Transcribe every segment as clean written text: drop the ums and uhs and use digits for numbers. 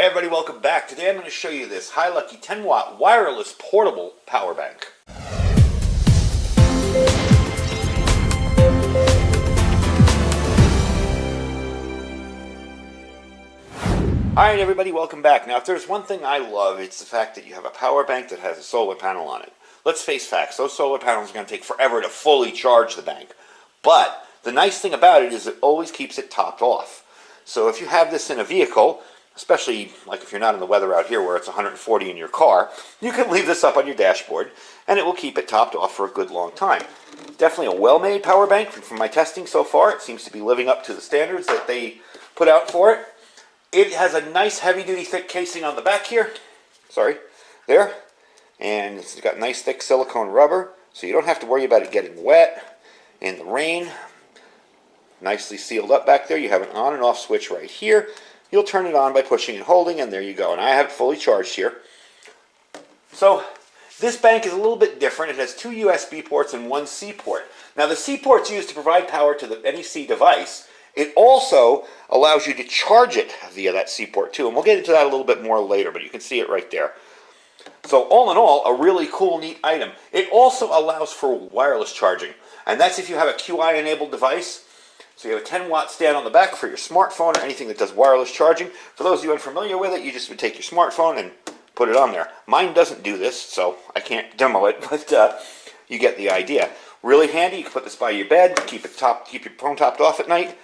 Hey everybody, welcome back. Today I'm going to show you this Hiluckey 10-watt wireless portable power bank. Alright everybody, welcome back. Now if there's one thing I love, it's the fact that you have a power bank that has a solar panel on it. Let's face facts, those solar panels are going to take forever to fully charge the bank. But the nice thing about it is it always keeps it topped off. So if you have this in a vehicle, especially like if you're not in the weather out here where it's 140 in your car, you can leave this up on your dashboard and it will keep it topped off for a good long time. Definitely a well-made power bank. From my testing so far, it seems to be living up to the standards that they put out for it. It has a nice heavy-duty thick casing on the back here. Sorry, there. And it's got nice thick silicone rubber, so you don't have to worry about it getting wet in the rain. Nicely sealed up back there. You have an on and off switch right here. You'll turn it on by pushing and holding, and there you go. And I have it fully charged here. So this bank is a little bit different. It has two USB ports and one C port. Now the C port's used to provide power to the NEC device. It also allows you to charge it via that C port too, and we'll get into that a little bit more later, but you can see it right there. So all in all, a really cool, neat item. It also allows for wireless charging, and that's if you have a QI-enabled device. So you have a 10-watt stand on the back for your smartphone or anything that does wireless charging. For those of you unfamiliar with it, you just would take your smartphone and put it on there. Mine doesn't do this, so I can't demo it, but you get the idea. Really handy. You can put this by your bed, keep your phone topped off at night.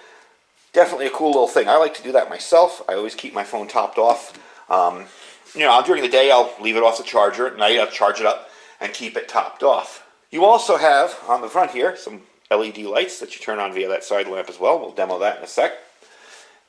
Definitely a cool little thing. I like to do that myself. I always keep my phone topped off. During the day, I'll leave it off the charger. At night, I'll charge it up and keep it topped off. You also have, on the front here, some LED lights that you turn on via that side lamp as well. We'll demo that in a sec.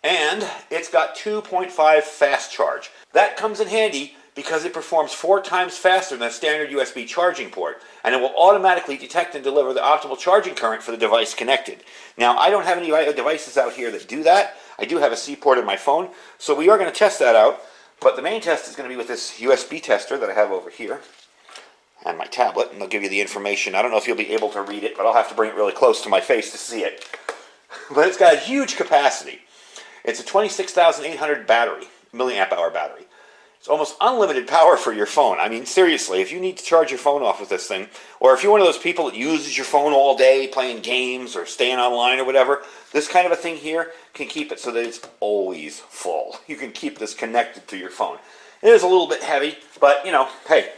And it's got 2.5 fast charge. That comes in handy because it performs 4 times faster than a standard USB charging port, and it will automatically detect and deliver the optimal charging current for the device connected. Now, I don't have any devices out here that do that. I do have a C port in my phone, so we are going to test that out, but the main test is going to be with this USB tester that I have over here and my tablet, and they'll give you the information. I don't know if you'll be able to read it, but I'll have to bring it really close to my face to see it. But it's got a huge capacity. It's a 26,800 milliamp hour battery. It's almost unlimited power for your phone. I mean, seriously, if you need to charge your phone off with this thing, or if you're one of those people that uses your phone all day playing games or staying online or whatever, this kind of a thing here can keep it so that it's always full. You can keep this connected to your phone. It is a little bit heavy, but, hey,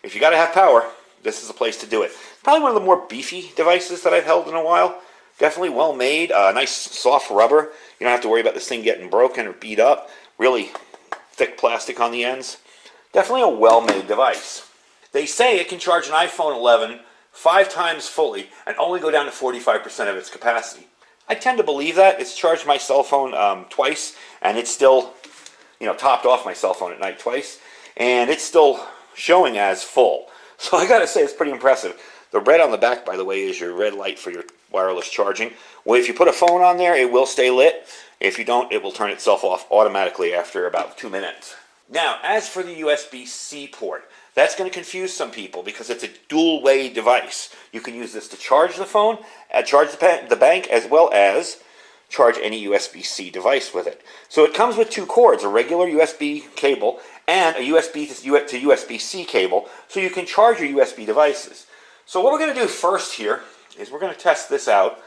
if you got to have power, this is a place to do it. Probably one of the more beefy devices that I've held in a while. Definitely well made, nice soft rubber. You don't have to worry about this thing getting broken or beat up. Really thick plastic on the ends. Definitely a well-made device. They say it can charge an iPhone 11 5 times fully and only go down to 45% of its capacity. I tend to believe that. It's charged my cell phone twice, and it's still, topped off my cell phone at night twice, and it's still showing as full. So I gotta say, it's pretty impressive. The red on the back, by the way, is your red light for your wireless charging. Well, if you put a phone on there, it will stay lit. If you don't, it will turn itself off automatically after about 2 minutes. Now, as for the USB-C port, that's going to confuse some people because it's a dual-way device. You can use this to charge the phone, charge the bank, as well as charge any USB-C device with it. So it comes with 2 cords, a regular USB cable and a USB to USB-C cable, so you can charge your USB devices. So what we're going to do first here is we're going to test this out.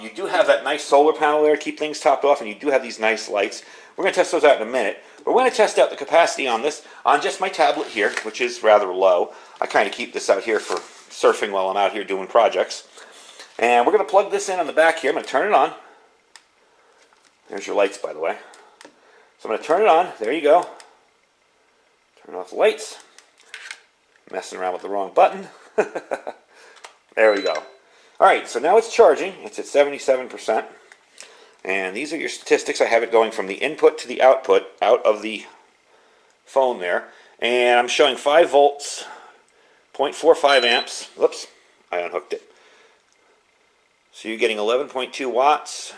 You do have that nice solar panel there to keep things topped off, and you do have these nice lights. We're going to test those out in a minute. But we're going to test out the capacity on this on just my tablet here, which is rather low. I kind of keep this out here for surfing while I'm out here doing projects. And we're going to plug this in on the back here. I'm going to turn it on. There's your lights, by the way. So I'm going to turn it on. There you go. Turn off the lights. Messing around with the wrong button. There we go. Alright, so now it's charging. It's at 77%. And these are your statistics. I have it going from the input to the output out of the phone there. And I'm showing 5 volts, 0.45 amps. Whoops, I unhooked it. So you're getting 11.2 watts.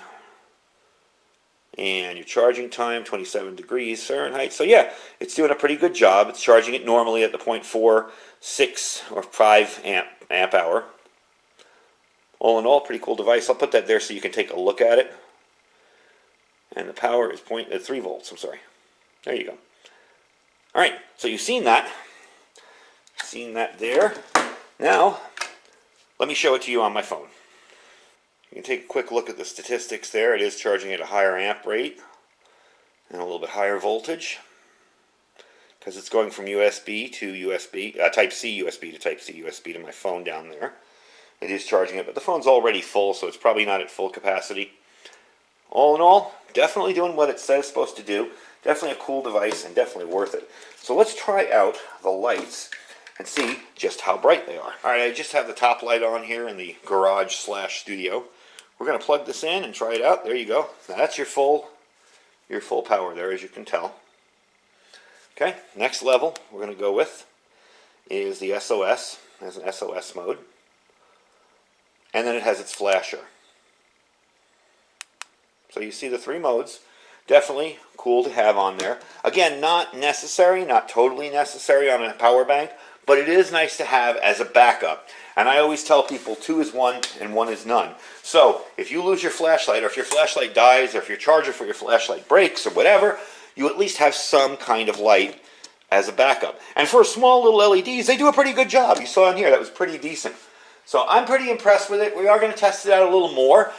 And your charging time, 27 degrees Fahrenheit. So yeah, it's doing a pretty good job. It's charging it normally at the 0.46 or 5 amp hour. All in all, pretty cool device. I'll put that there so you can take a look at it. And the power is 3 volts, I'm sorry. There you go. All right, so you've seen that. Seen that there. Now, let me show it to you on my phone. You can take a quick look at the statistics there. It is charging at a higher amp rate and a little bit higher voltage because it's going from USB to USB, Type-C USB to Type-C USB to my phone down there. It is charging it, but the phone's already full, so it's probably not at full capacity. All in all, definitely doing what it says it's supposed to do. Definitely a cool device and definitely worth it. So let's try out the lights and see just how bright they are. All right, I just have the top light on here in the garage/studio. We're going to plug this in and try it out. There you go. Now that's your full power there, as you can tell. Okay, next level we're going to go with is the SOS. It has an SOS mode. And then it has its flasher. So you see the three modes. Definitely cool to have on there. Again, not necessary, not totally necessary on a power bank, but it is nice to have as a backup. And I always tell people 2 is 1 and 1 is none. So if you lose your flashlight, or if your flashlight dies, or if your charger for your flashlight breaks, or whatever, you at least have some kind of light as a backup. And for small little LEDs, they do a pretty good job. You saw in here, that was pretty decent. So I'm pretty impressed with it. We are going to test it out a little more.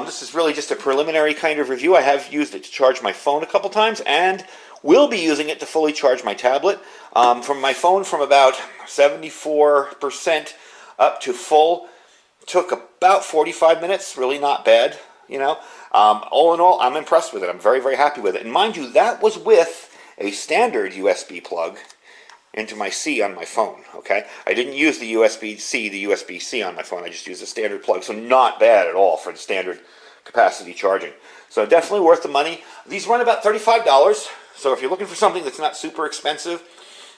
This is really just a preliminary kind of review. I have used it to charge my phone a couple times and will be using it to fully charge my tablet. From my phone from about 74% up to full took about 45 minutes. Really not bad, you know. All in all, I'm impressed with it. I'm very, very happy with it. And mind you, that was with a standard USB plug into my C on my phone, okay? I didn't use the USB-C, the USB-C on my phone. I just used a standard plug, so not bad at all for the standard capacity charging. So definitely worth the money. These run about $35, so if you're looking for something that's not super expensive,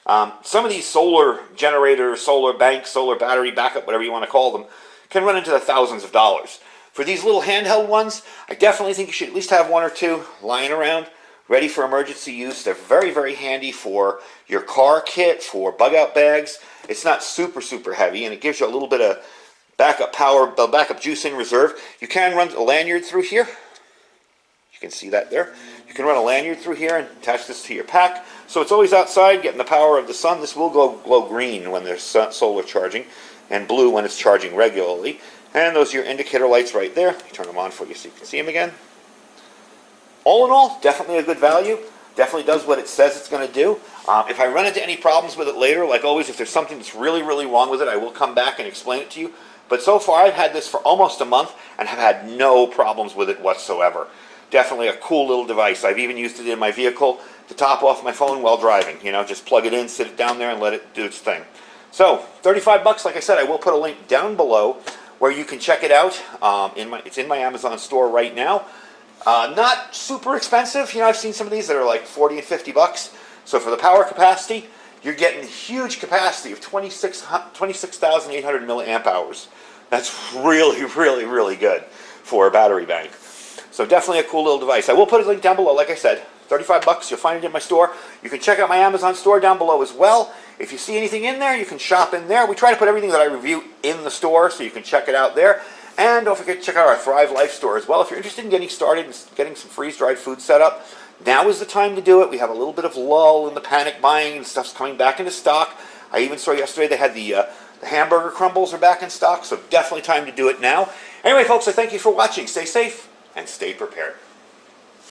some of these solar generators, solar banks, solar battery backup, whatever you want to call them, can run into the thousands of dollars. For these little handheld ones, I definitely think you should at least have 1 or 2 lying around, ready for emergency use. They're very, very handy for your car kit, for bug-out bags. It's not super, super heavy, and it gives you a little bit of backup power, backup juice in reserve. You can run a lanyard through here. You can see that there. You can run a lanyard through here and attach this to your pack. So it's always outside, getting the power of the sun. This will glow green when there's solar charging, and blue when it's charging regularly. And those are your indicator lights right there. Turn them on for you so you can see them again. All in all, definitely a good value. Definitely does what it says it's going to do. If I run into any problems with it later, like always, if there's something that's really, really wrong with it, I will come back and explain it to you. But so far, I've had this for almost a month and have had no problems with it whatsoever. Definitely a cool little device. I've even used it in my vehicle to top off my phone while driving. You know, just plug it in, sit it down there, and let it do its thing. So, 35 bucks, like I said, I will put a link down below where you can check it out. It's in my Amazon store right now. Not super expensive. You know, I've seen some of these that are like 40 and 50 bucks. So for the power capacity, you're getting huge capacity of 26,800 milliamp hours. That's really, really, really good for a battery bank. So definitely a cool little device. I will put a link down below, like I said. 35 bucks, you'll find it in my store. You can check out my Amazon store down below as well. If you see anything in there, you can shop in there. We try to put everything that I review in the store, so you can check it out there. And don't forget to check out our Thrive Life store as well. If you're interested in getting started and getting some freeze-dried food set up, now is the time to do it. We have a little bit of lull in the panic buying, and stuff's coming back into stock. I even saw yesterday they had the hamburger crumbles are back in stock, so definitely time to do it now. Anyway, folks, I thank you for watching. Stay safe and stay prepared.